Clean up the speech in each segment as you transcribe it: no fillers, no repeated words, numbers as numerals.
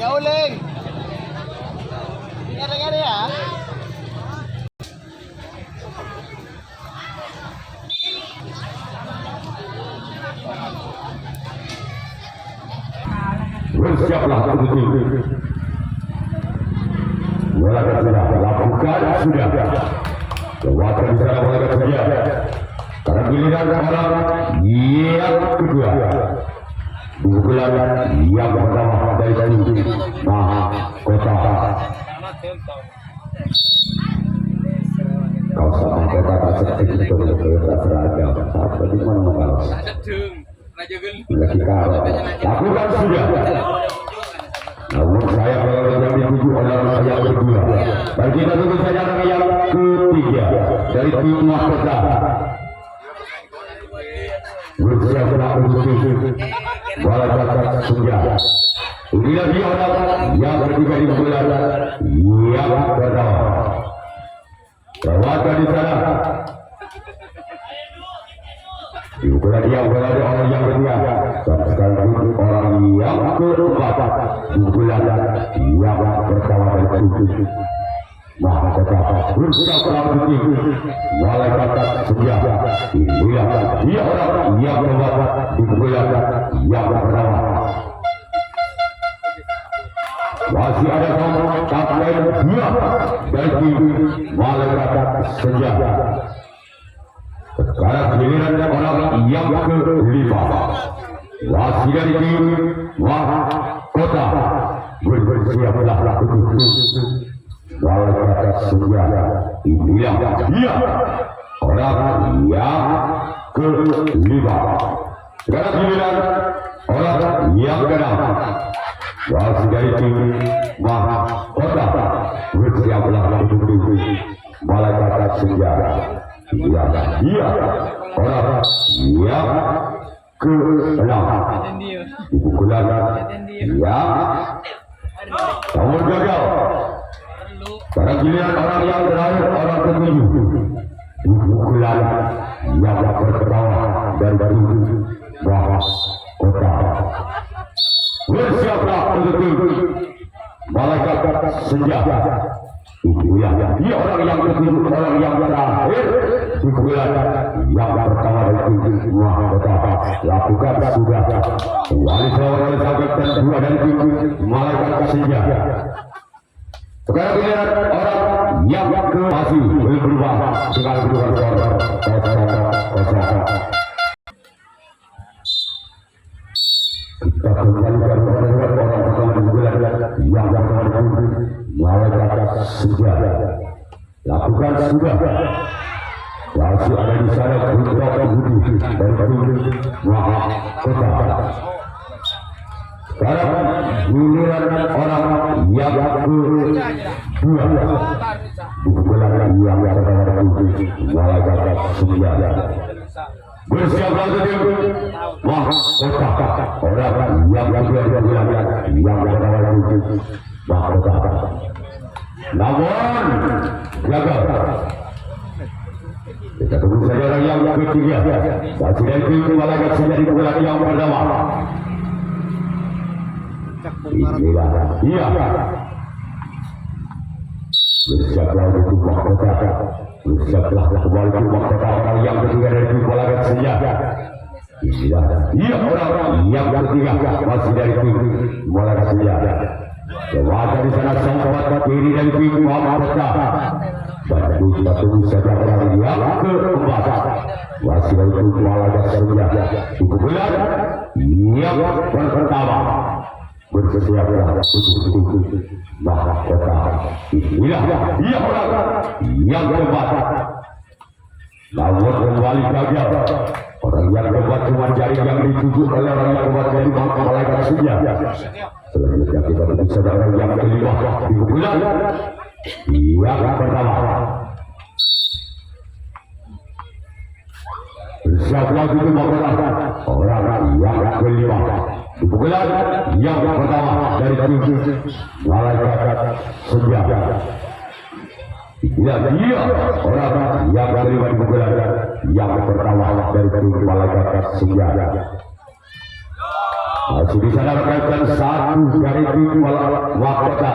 uling. Ingat ya. Bersiaplah betul-betul. Mulai sudah lakukan sudah. Kekuatan di sana mulai kerja. Karena giliran orang yang kedua. Bulan yang pertama dari Mahakota. Kau sama kota seperti itu seragam. Bagaimana mengalah? Lakukan sudah. Namun saya kalau yang dituju oleh orang yang kedua. Dan kita tunggu saja orang yang ketiga dari tim Mahkota. Bersiaplah untuk Walakata Sunja. Inilah dia orang yang bertiga di bulan yang pertama. Perwakilan di sana. Di bulan yang berada orang yang ketiga. Sekaligus orang yang keempat di bulan yang pertama dari tujuh. Mahkota bersiaplah untuk Walakata Sunja. Inilah dia orang yang keempat di bulan yang pertama. Masih ada kapten dua dari tim Malaikat Senja. Sekarang giliran orang yang kelima. Masih dari tim Mahkota. Bersiaplah untuk Malaikat Senja. Inilah dia orang yang kelima. Sekarang giliran orang yang keenam. Masih dari tim Mahkota. Bersiaplah untuk Malaikat Senja. Dia orang yang keenam. Di pukulan yang namun gagal. Sekarang giliran orang yang terakhir, orang ketujuh. Di pukulan yang pertama dari Mahkota. Bersiaplah untuk Malaikat Senja. Itulah dia orang yang ketujuh, orang yang terakhir di bulan yang pertama dari Mahkota. Lakukan sudah. Wali seorang dan dua dari tim Malaikat Senja. Sekarang giliran orang yang masih belum berubah dengan kedua orang. Kita kembali kepada orang pertama di bulan yang pertama Malaikat Senja. Lakukan sudah. Masih ada di sana beberapa budi dari Mahkota. Sekarang giliran orang yang kedua di bulan yang pertama Malaikat Senja. Bersiaplah untuk Mahkota. Orang yang kedua di bulan yang pertama Mahkota. Namun gagal. Kita tunggu saja orang yang ketiga. Masih dari tim Malaikat Senja di bulan yang pertama. Inilah dia. Bersiaplah untuk Mahkota. Bersiaplah kembali ke Mahkota orang yang ketiga dari tim Malaikat Senja. Inilah dia orang yang ketiga masih dari tim Malaikat Senja. Kewatan di sana sang kewatan kiri dari tim Mahkota. Dan kita tunggu saja orang yang keempat masih dari tim Malaikat Senja. Di bulan yang pertama. Bersiaplah untuk Mahkota. Inilah dia orang yang keempat. Namun kembali gagal. Orang yang keempat cuma jari yang dituju oleh orang yang keempat dari Malaikat Senja. Selanjutnya kita bisa orang yang kelima di bulan yang pertama. Bersiaplah untuk Mahkota. Orang yang kelima di bulan yang pertama dari tim Malaikat Senja. Inilah dia orang yang kelima di bulan yang pertama dari tim Malaikat Senja. masih bisa dapatkan satu dari tim mahkota.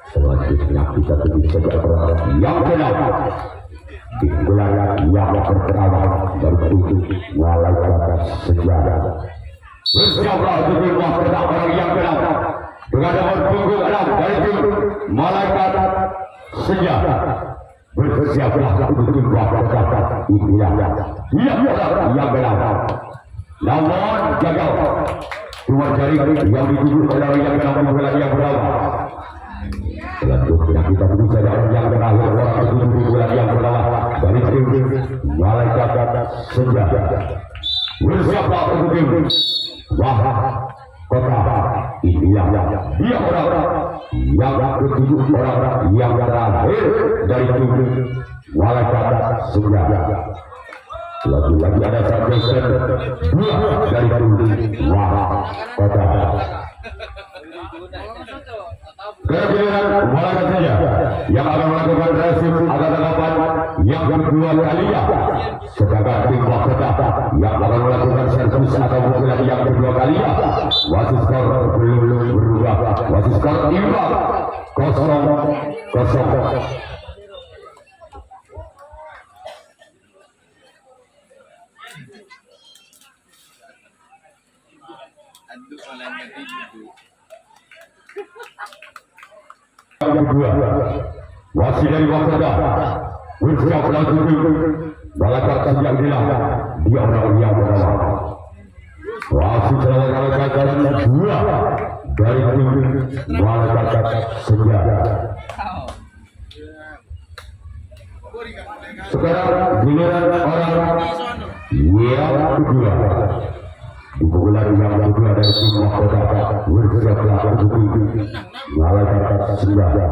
Selanjutnya kita bisa bergerak yang kedua di bulan yang pertama dari tujuh malaikat sejarah. Bersiaplah untuk mahkota orang yang kedua dengan nomor punggung 6 dari tim malaikat sejarah. Bersiaplah untuk mahkota inilah yang kedua. Namun gagal. Cuma jari yang dituju adalah yang kedua bulan yang pertama. Selanjutnya kita bisa dapat yang terakhir orang ketujuh di bulan yang pertama dari tim malaikat sejarah. Bersiaplah untuk tim mahkota inilah dia orang-orang yang ketujuh orang yang terakhir dari tim malaikat sejarah. Lagi-lagi ada satu dua dari tim mahkota. Kemudian mulai saja yang akan melakukan resim agak tanggapan yang kedua kalinya. Sedangkan tim mahkota yang akan melakukan servis atau bulan yang kedua kalinya. Wasit skor belum berubah. Wasit skor imbang 0-0. Yang kedua, wasit dari mahkota bersiap langsung malaikat yang hilang dia orang yang bernama wasit selama dua dari tim malaikat sejarah. Sekarang giliran orang yang kedua di bulan yang kedua dari tim mahkota bersiaplah untuk malaikat sejarah.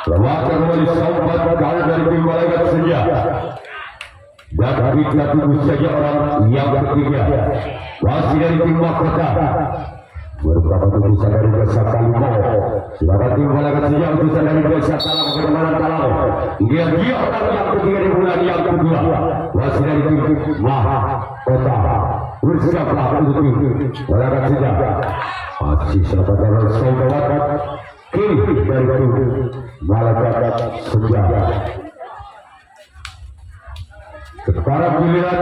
Lewatkan kembali sahabat kali dari tim malaikat sejarah. Dan kita tunggu saja orang yang ketiga masih dari tim mahkota. Beberapa tulisan dari desa Kalimau. Silakan tim malaikat sejarah tulisan dari desa Talang Kecamatan Talang. Dia orang yang ketiga di bulan yang kedua masih dari tim mahkota. Bersiaplah untuk tim malaikat sejarah. Masih selamat dari sahabat kiri dari tim malaikat sejarah. Sekarang giliran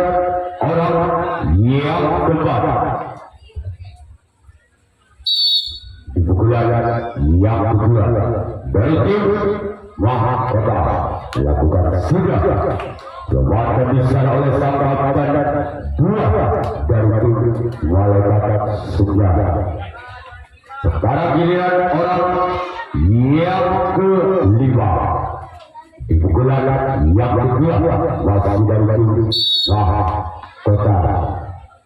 orang yang keempat di bulan yang kedua dari tim mahkota lakukan sudah lewatkan di sana oleh sang kapten dua dari tim malaikat sejarah. Sekarang giliran orang yang kelima di bulan yang kedua masih dari tim mahkota.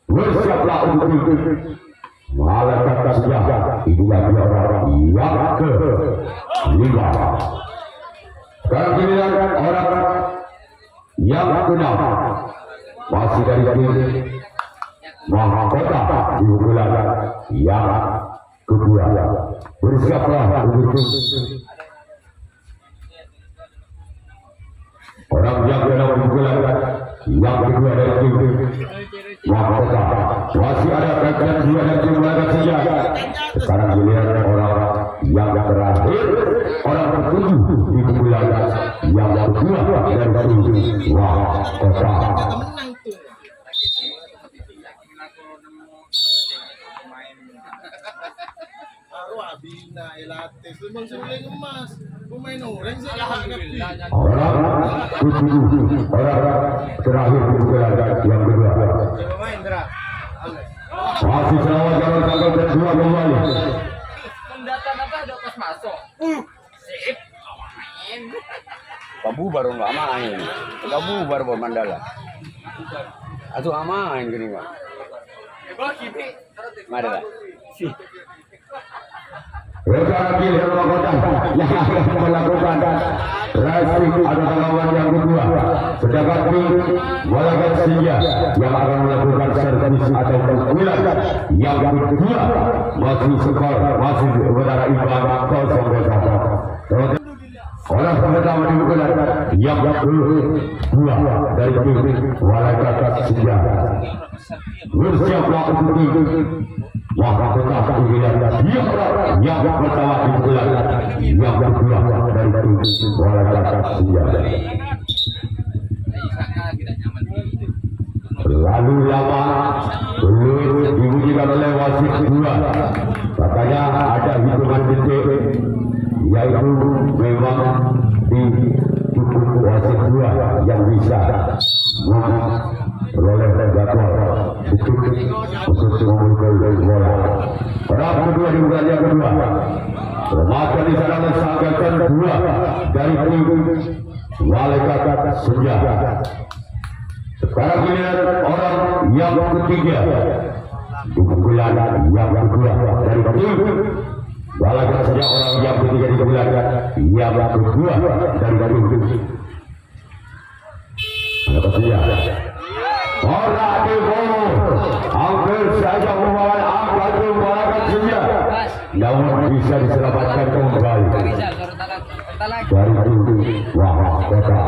Bersiaplah untuk malaikat sejarah. Inilah dia orang yang kelima. Sekarang giliran orang yang keenam masih dari tim mahkota di bulan yang kedua. Bersiaplah untuk orang yang keenam di bulan yang kedua dari tim mahkota. Masih ada bagian dua dari tim malaikat sejarah. Sekarang giliran orang yang terakhir orang ketujuh di bulan yang kedua dari tim mahkota. Orang ketujuh orang terakhir di bulan yang kedua. Masih selama jalan tanggal kedua kembali. Pendataan apa ada pas masuk? Sip. Main. Kamu baru nggak main. Kamu baru Mandala. Atau main gini nggak? Mandala. Si. Rekan giliran mahkota yang akan melakukan resim atau tanggapan yang kedua. Sedangkan tim malaikat sejarah yang akan melakukan servis atau penggulan yang kedua masih skor masih berdarah imbang 0-0. Orang pertama di bulan yang kedua dari tim Walakata Senja. Bersiaplah untuk maka tetap wilayah yang pertama di bulan yang kedua dari tim Walakata Senja. Lalu lama belum dibunyikan oleh wasit dua. Katanya ada hitungan detik, yaitu memang di wasit dua yang bisa memperoleh jadwal untuk memulai bola. Orang kedua di bulan yang kedua. Maka di sana disangkakan dua dari tim Walakata Senja. Sekarang giliran orang yang ketiga di bulan yang kedua dari tim Walakata Senja. Orang yang ketiga di bulan yang kedua dari tim Walakata Senja. Orang di bawah hampir saja membawa angka tim Walakata Senja, namun bisa diselamatkan kembali dari tim Mahakota.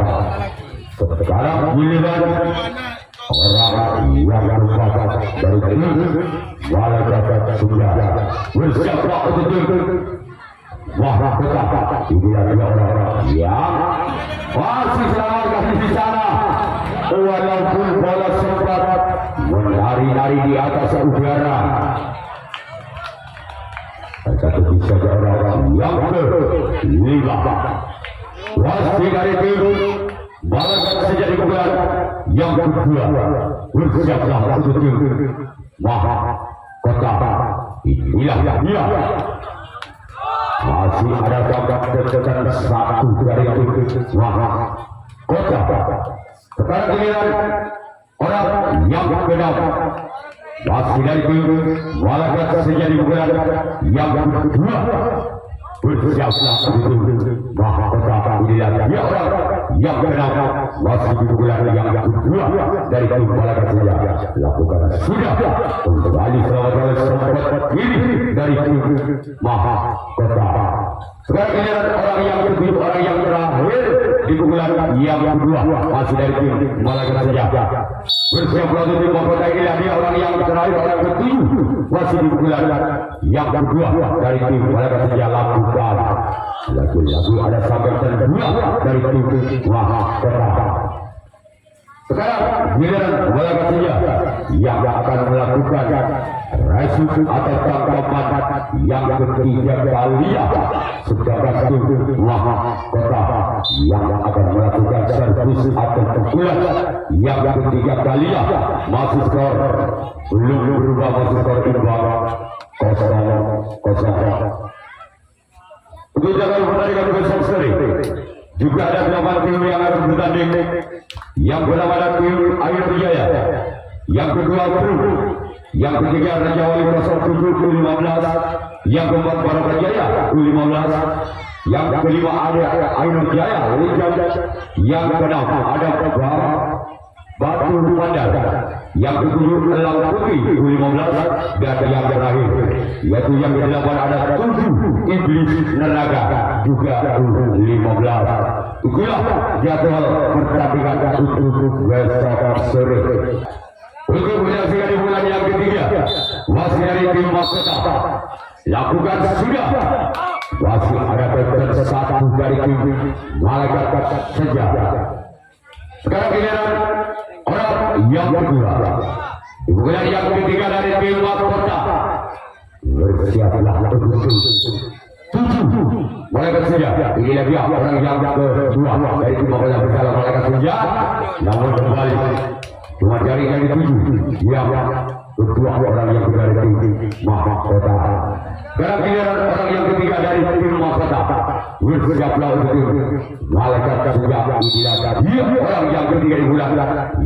Sekarang giliran orang yang merupakan dari tim Walakata Senja. Bersiaplah untuk Mahakota. Ini orang-orang yang masih selamatkan di sana, walaupun bola sempat menari-nari di atas udara. Satu bisa orang-orang yang kelima. Wasit dari tim Walakata Senja di bulan yang kedua. Bersiaplah untuk tim Mahakota. Inilah dia. Masih ada gambar detekan satu dari tim Mahakota. Sekarang giliran orang yang keenam. Masih dari tim Walakata Senja di bulan yang kedua. Bersiaplah untuk Mahakota. Inilah dia orang yang keenam. Masih di bulan yang kedua dari tim Walakata Senja. Lakukan sudah kembali selamat sempat ini dari tim Mahakota. Sekarang giliran orang yang kedua, orang yang terakhir di bulan yang kedua. Masih dari tim Walakata Senja. Bersiaplah untuk tim Mahakota. Inilah dia orang yang terakhir, orang ketujuh. Masih di bulan yang kedua dari tim Walakata Senja. Lakukan lagu-lagu ada sampai kedua dari tim Mahakota. Sekarang giliran Walakata Senja yang akan melakukan resip atau tangkapan yang ketiga kali. Sedangkan tim Mahakota yang akan melakukan servis atau pukulan yang ketiga kali. Masih skor belum berubah, masih skor imbang 0-0. Untuk jangan pertandingan besar sekali. Juga ada 8 tim yang harus bertanding. Yang pertama ada tim Air Jaya, yang kedua Group, yang ketiga Raja Wali 07 U15, yang keempat Barokah Jaya U15, yang kelima ada Air Jaya Legend, yang keenam ada Batu Pandang, yang ketujuh Elang Putih U15, dan yang terakhir yaitu yang ke-8 ada 7 Iblis Nenaga juga U15. Itulah jadwal pertandingan untuk besok sore. Untuk menyaksikan di bulan yang ketiga, masih dari tim Mahakota. Lakukan sudah. Masih ada peserta satu dari tim Walakata Senja. Sekarang giliran orang yang kedua. Di bulan yang ketiga dari tim Mahakota. Bersiaplah untuk 7 Walakata Senja. Inilah dia orang yang kedua dari tim Mahakota bersama Walakata Senja. Namun kembali cuma jaringan di 7 yang kedua orang yang dari tim Mahakota. Sekarang giliran orang yang ketiga dari tim Mahakota. Bersiaplah untuk Walakata Senja. Inilah dia orang yang ketiga di bulan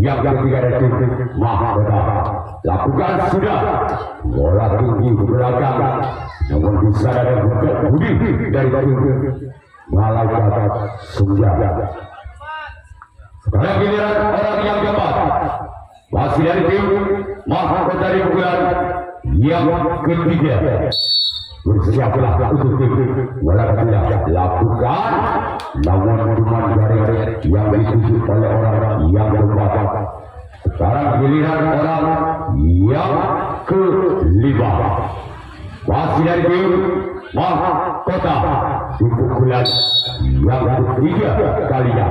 yang ketiga dari tim Mahakota. Lakukan sudah. Bola tinggi ke belakang, namun bisa ada budi dari tim Walakata Senja. Sekarang giliran orang yang keempat. Masih dari tim Mahakota di bulan yang ketiga. Bersiaplah untuk tim Walakata Senja. Lakukan namun cuma dari yang dituju oleh orang yang keempat. Sekarang giliran orang yang kelima. Masih dari tim Mahkota di pukulan yang ketiga kalinya.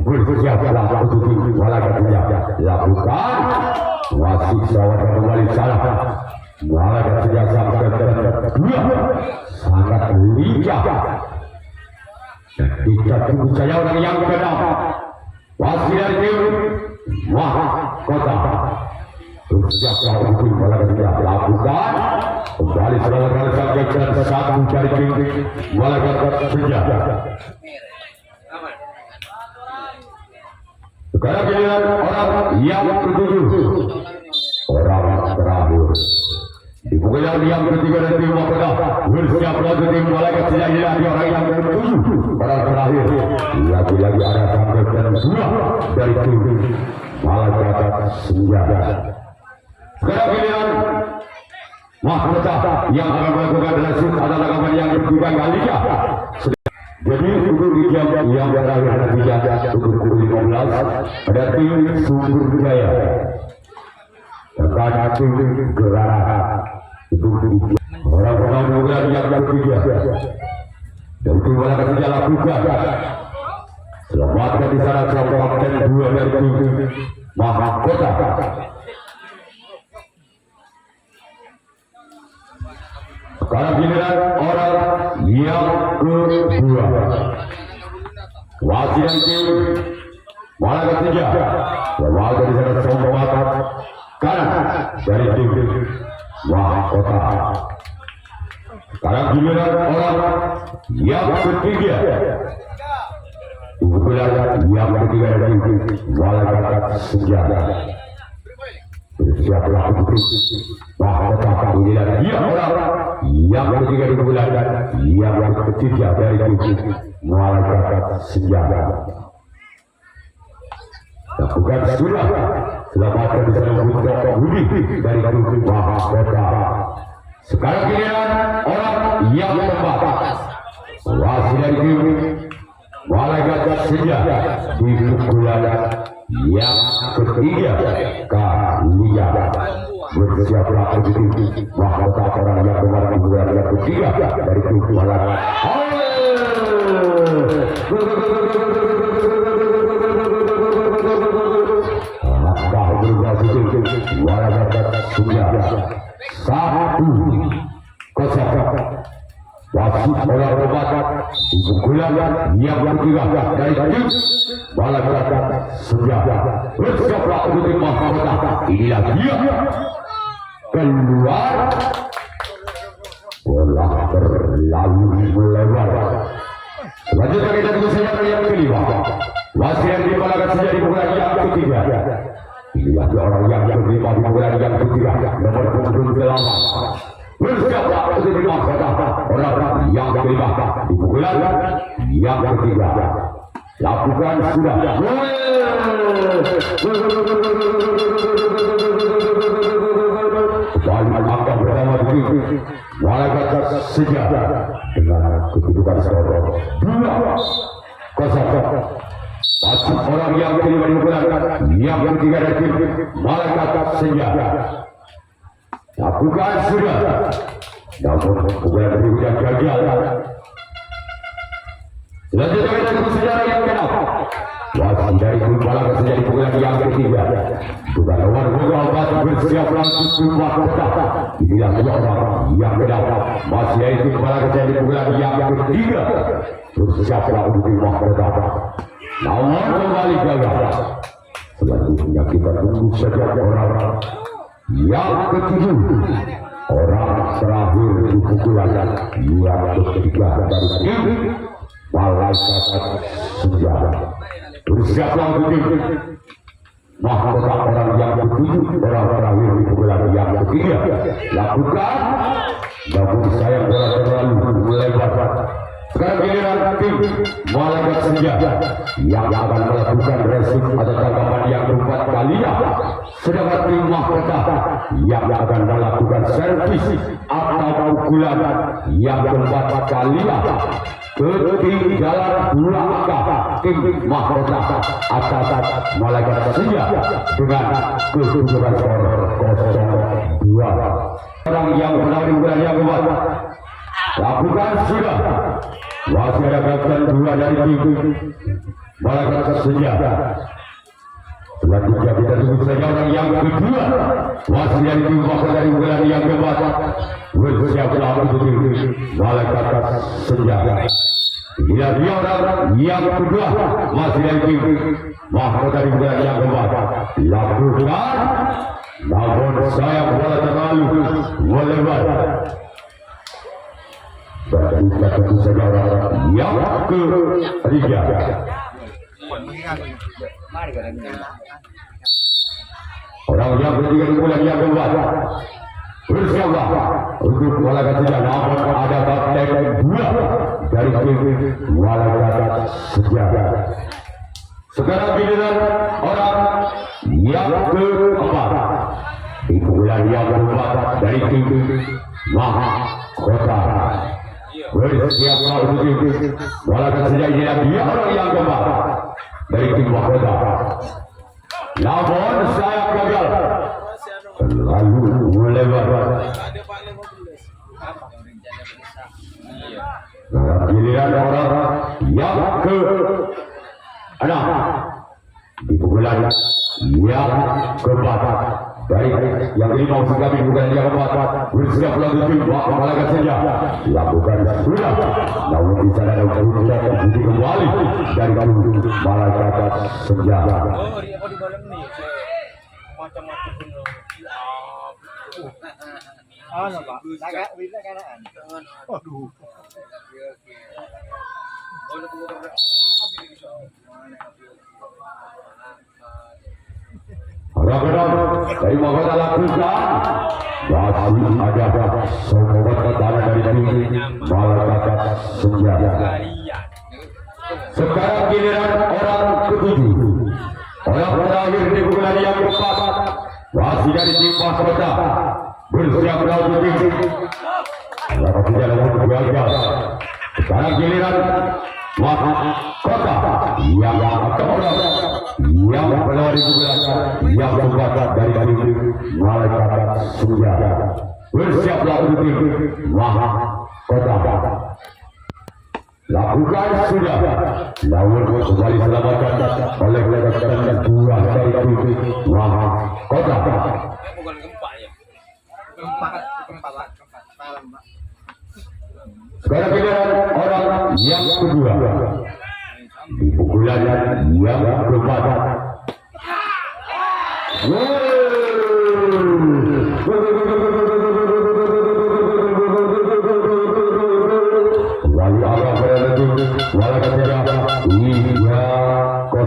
Bersiaplah untuk olahraga lakukan. Wasit sawat kembali salah. Olahraga sejak sampai kedua sangat lincah. Kita tunggu saja orang yang keenam. Wasit dari tim Mahkota. Bersiaplah untuk olahraga lakukan. Kembali selawat sampai ke satu dari tim olahraga senjata. Sekarang giliran orang yang ketujuh. Orang terakhir. Di pukulan yang ketiga dari tim Mahkota. Bersiaplah untuk tim olahraga senjata di orang yang ketujuh. Orang terakhir. Lagi-lagi ada sampai ke dua dari tim olahraga senjata. Sekarang giliran Mahkota yang akan melakukan resim adalah kawan yang ketiga kalinya. Jadi untuk di jam yang terakhir nantinya untuk pukul 15 ada tim Sumber Jaya akan tim Gerara untuk orang-orang bulan yang ketiga dan tim bola ketiga lakukan selamatkan di sana selamatkan dua dari tim Mahkota. Sekarang giliran orang yang kedua. Wasit dan tim bola ketiga. Selamat dari sana selamat kanan dari tim Mahkota. Sekarang giliran orang yang ketiga. Pukulan yang ketiga dari tim bola senjata. Bersiaplah untuk Mahkota. Giliran dia orang yang ketiga di bulan yang ketiga dari tim malaikat senjata. Lakukan sudah selamatkan di sana untuk Budi dari tim Mahkota. Sekarang giliran orang yang keempat. Wasit dari tim malaikat senjata di bulan yang ketiga kalinya. Bersiaplah untuk Mahkota orang yang kemarin bulan yang ketiga dari tim malaikat. Maka berhasil malaikat sudah 1-0. Wasit orang obat di pukulan yang ketiga dari tim malaikat senjata. Bersiaplah untuk tim Mahkota. Inilah dia keluar bola berlalu melebar. Selanjutnya kita tunggu saja yang kelima. Wasit yang dimalaikat senjata di pukulan yang ketiga. Inilah dia orang yang kelima di pukulan yang ketiga nomor 28. Bersiaplah untuk tim Mahkota. Orang yang kelima di pukulan yang ketiga. Lakukan sudah. Balik angka pertama di malaikat senjata dengan kedudukan skor 2-0. Wasit orang yang kelima di pukulan yang ketiga dari tim malaikat senjata. Lakukan sudah. Namun pukulan berikutnya gagal. Selanjutnya kita tunggu sejarah yang keenam. Wasit dari tim malaikat senjata di pukulan yang ketiga. Bukan nomor 24 bersiap langsung Mahkota. Inilah dia orang yang keenam. Masih dari tim malaikat senjata di pukulan yang ketiga. Bersiaplah untuk tim Mahkota. Namun kembali gagal. Selanjutnya kita tunggu saja orang yang ketujuh. Orang terakhir di pukulan yang ketiga dari tim malaikat senjata. Bersiaplah untuk tim Mahkota orang yang ketujuh. Orang terakhir di pukulan yang ketiga. Lakukan. Namun sayang bola terlalu melebar. Sekarang giliran tim malaikat senjata yang akan melakukan resim atau tangkapan yang keempat kalinya. Sedangkan tim Mahkota yang akan melakukan servis atau pukulan yang keempat kalinya. Ketinggalan 2 King Mahkota atas Malaikat Senja dengan kedudukan skor 0-2. Orang yang menang yang kuat lakukan sudah. Masih ada gerakan dua dari tim Malaikat Senja. Selanjutnya kita tunggu saja orang yang kedua. Masih dari tim Mahkota dari bulan yang keempat. Bersiaplah untuk Malaikat Senja. Bila dia orang yang kedua masih dari tim Mahkota dari bulan yang keempat. Lakukan. Namun saya bola terlalu melebar. Dan kita tunggu saja orang yang ketiga. Orang yang ketiga di bulan yang keempat. Bersiaplah untuk Malaikat Senja. Namun ada kapten dua dari tim Malaikat Senja. Sekarang giliran orang yang keempat di bulan yang keempat dari tim Mahkota. Bersiaplah untuk Malaikat Senja. Inilah dia orang yang keempat dari tim Mahkota. Namun saya gagal. Terlalu melebar. Giliran orang yang ke-6 di bulan yang keempat dari yang kelima usul kami bukan yang keempat. Bersiaplah untuk Malaikat Senja. Lakukan sudah. Namun di sana ada kembali dari Malaikat Senja. Ano ba? Wait na kanaan. Aduh. Orang-orang dari Mahkota lakukan. Masih ada sobat kata dari tim Malaikat Senja. Sekarang giliran orang ketujuh. Orang terakhir di bulan yang keempat. Masih dari tim Mahkota. Bersiaplah untuk Malaikat Senja dalam gagal. Sekarang giliran Mahkota yang keempat. Yang keluar di bulan yang keempat dari tim Malaikat Senja. Bersiaplah untuk Mahkota. Lakukan sudah. Namun kembali selamatkan oleh Malaikat dua dari tim Mahkota. Sekarang giliran orang yang kedua di pukulan yang keempat. Kembali arah berarti Malaikat Senja 3-0.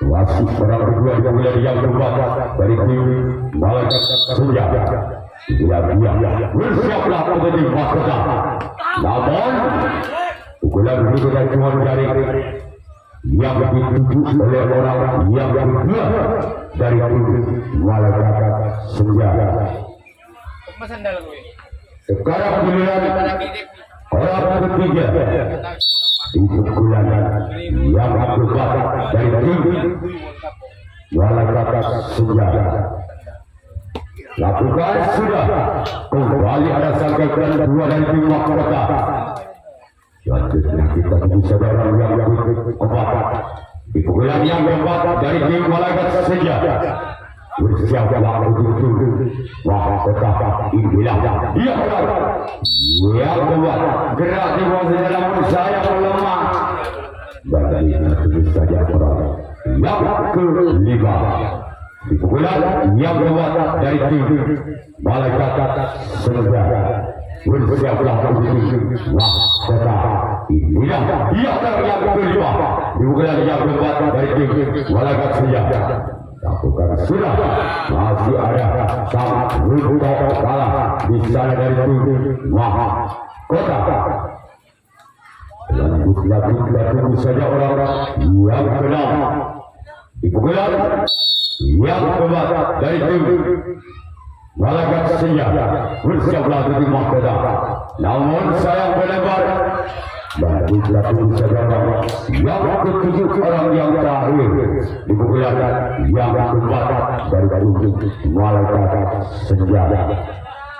Masih perang kedua di pukulan yang keempat dari tim Malaikat Senja. Bersiaplah untuk tim Mahkota. Namun pukulan berikutnya cuma dari yang dituju oleh orang yang kedua dari tim Malaikat Senja. Sekarang giliran orang ketiga di pukulan yang keempat dari tim Malaikat Senja. Lakukan sudah. Kembali ada sangkaian dua dari tim Mahkota. Selanjutnya kita bisa orang yang keempat di pukulan yang keempat dari tim Malaikat Senja. Bersiaplah untuk Mahkota. Inilah dia orang yang keempat. Gerak di bawah dalam saya melemah. Bagaimana terus saja orang yang kelima di pukulan yang keempat dari tim Malaikat Senja. Bersiaplah untuk Mahkota. Inilah dia orang yang kelima di pukulan yang keempat dari tim Malaikat Senja. Lakukan sudah. Masih ada sangat berbuka kalah di sana dari tim Mahkota. Selanjutnya kita tunggu saja orang-orang yang ke-6 di pukulan yang keempat dari tim Malaikat Senja. Bersiaplah untuk Mahkota. Namun sayang melebar. Dan kita tunggu saja orang yang ketujuh orang yang terakhir di pukulan yang keempat dari malaikat senja.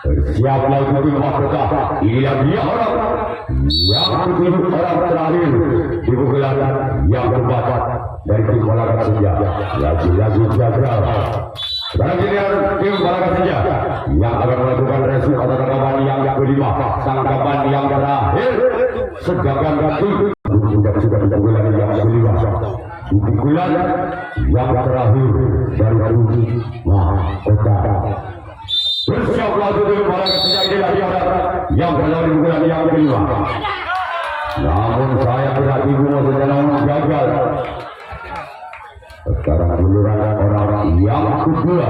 Bersiaplah untuk mahkota. Inilah dia orang yang ketujuh orang terakhir di pukulan yang keempat dari malaikat senja. Lagi jaga. Sekarang giliran tim malaikat senja yang akan melakukan resip atau tangkapan yang kelima, tangkapan yang terakhir. Sedangkan sudah di pukulan yang kelima, di pukulan yang terakhir dari mahkota. Bersiaplah untuk malaikat senja. Inilah dia orang yang berada di pukulan yang kelima. Namun saya tidak ibu sejalan gagal. Sekarang giliran orang-orang yang kedua,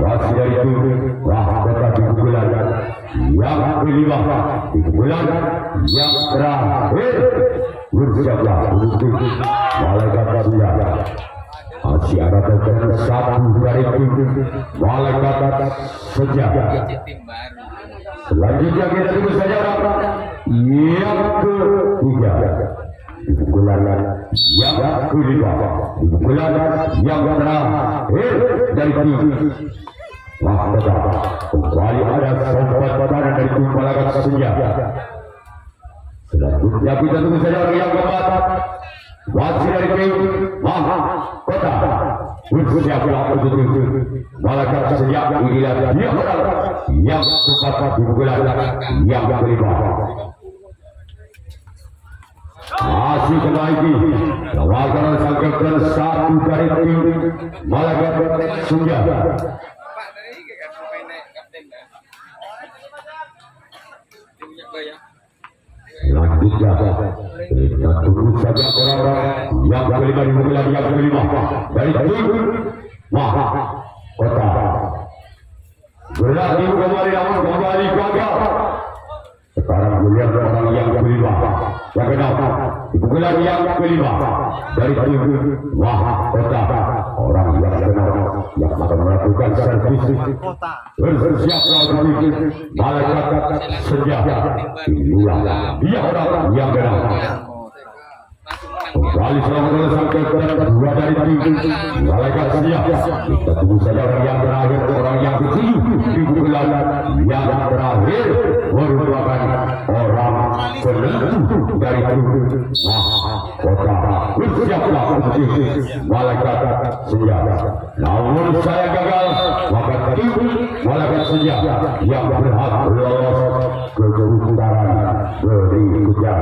masih dari itu mahkota di pukulan yang kelima, di pukulan yang terakhir. Bersiaplah untuk malaikat senja. Masih ada token satu dari tim malaikat senja. Selanjutnya kita tunggu saja orang yang ketiga di pukulan yang kelima, di pukulan yang terakhir dari tim mahkota. Kembali ada sobat dari tim malaikat senja. Selanjutnya kita tunggu saja orang yang keempat, masih dari tim mahkota. Bersiaplah untuk malaikat senja. Inilah dia orang yang keempat di pukulan yang kelima. Masih lagi lawakan sangkapan satu dari tim malaikat senja. Selanjutnya kita tunggu saja orang-orang yang kelima di pukulan yang kelima dari tim mahkota. Berarti kembali namun kembali gagal. Sekarang melihat orang yang kelima, yang keenam di pukulan yang kelima dari tim mahkota. Orang yang keenam yang akan melakukan servis. Bersiaplah untuk malaikat senja. Inilah dia orang yang keenam. Kembali selama sampai kedua dari tim malaikat senja. Kita tunggu saja orang yang terakhir, orang yang ketujuh di pukulan yang terakhir merupakan orang penentu dari tim mahkota. Bersiaplah untuk malaikat senja. Namun saya gagal, maka tim malaikat senja yang berhak lolos ke putaran berikutnya.